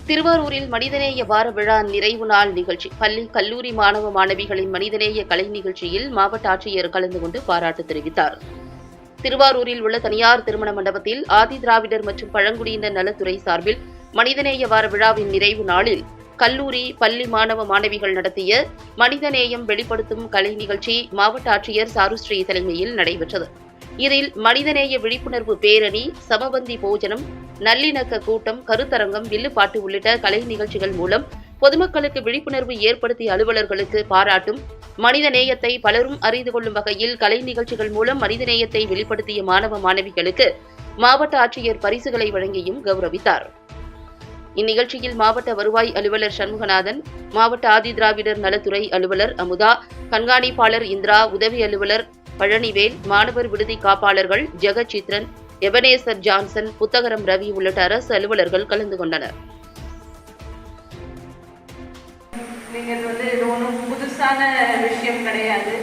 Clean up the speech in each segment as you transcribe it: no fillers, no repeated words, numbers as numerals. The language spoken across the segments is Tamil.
திருவாரூரில் மனிதநேய வார விழா நிறைவு நாள் நிகழ்ச்சி. பள்ளி, கல்லூரி மாணவ மாணவிகளின் மனிதநேய கலை நிகழ்ச்சியில் மாவட்ட ஆட்சியர் கலந்து கொண்டு பாராட்டு தெரிவித்தார். திருவாரூரில் உள்ள தனியார் திருமண மண்டபத்தில் ஆதி திராவிடர் மற்றும் பழங்குடியினர் நலத்துறை சார்பில் மனிதநேய வார விழாவின் நிறைவு நாளில் கல்லூரி, பள்ளி மாணவ மாணவிகள் நடத்திய மனிதநேயம் வெளிப்படுத்தும் கலை நிகழ்ச்சி மாவட்ட ஆட்சியர் சாருஸ்ரீ தலைமையில் நடைபெற்றது. இதில் மனிதநேய விழிப்புணர்வு பேரணி, சமபந்தி போஜனம், நல்லிணக்க கூட்டம், கருத்தரங்கம், வில்லுப்பாட்டு உள்ளிட்ட கலை நிகழ்ச்சிகள் மூலம் பொதுமக்களுக்கு விழிப்புணர்வு ஏற்படுத்திய அலுவலர்களுக்கு பாராட்டும், மனிதநேயத்தை பலரும் அறிந்து கொள்ளும் வகையில் கலை நிகழ்ச்சிகள் மூலம் மனிதநேயத்தை வெளிப்படுத்திய மாணவ மாணவிகளுக்கு மாவட்ட ஆட்சியர் பரிசுகளை வழங்கியும் கௌரவித்தார். இந்நிகழ்ச்சியில் மாவட்ட வருவாய் அலுவலர் சண்முகநாதன், மாவட்ட ஆதிதிராவிடர் நலத்துறை அலுவலர் அமுதா, கண்காணிப்பாளர் இந்திரா, உதவி அலுவலர் பழனிவேல், மாணவர் விடுதி காப்பாளர்கள் ஜெகச்சித்ரன், எபனேசர் ஜான்சன், புத்தகரம் ரவி உள்ளிட்ட அரசு அலுவலர்கள் கலந்து கொண்டனர். இது ஒன்றும் புதுசான விஷயம் கிடையாது.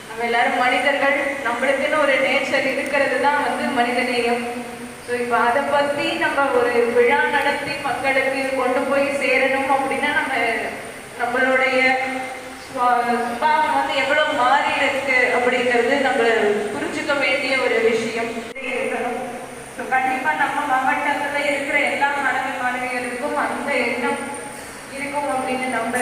நம்ம எல்லாரும் மனிதர்கள், நம்மளுக்குன்னு ஒரு நேச்சர் இருக்கிறது தான் மனிதநேயம். ஸோ இப்போ அதை பற்றி நம்ம ஒரு விழா நடத்தி மக்களுக்கு கொண்டு போய் சேரணும் அப்படின்னா நம்மளுடைய சுபாவம் எவ்வளோ மாறி இருக்கு அப்படிங்கிறது நம்ம புரிஞ்சுக்க வேண்டிய ஒரு விஷயம் இருக்கணும். ஸோ கண்டிப்பாக நம்ம மாவட்டத்தில் இருக்கிற எல்லா மாணவிகளுக்கும் அந்த எண்ணம் இருக்கும் அப்படின்னு நம்ப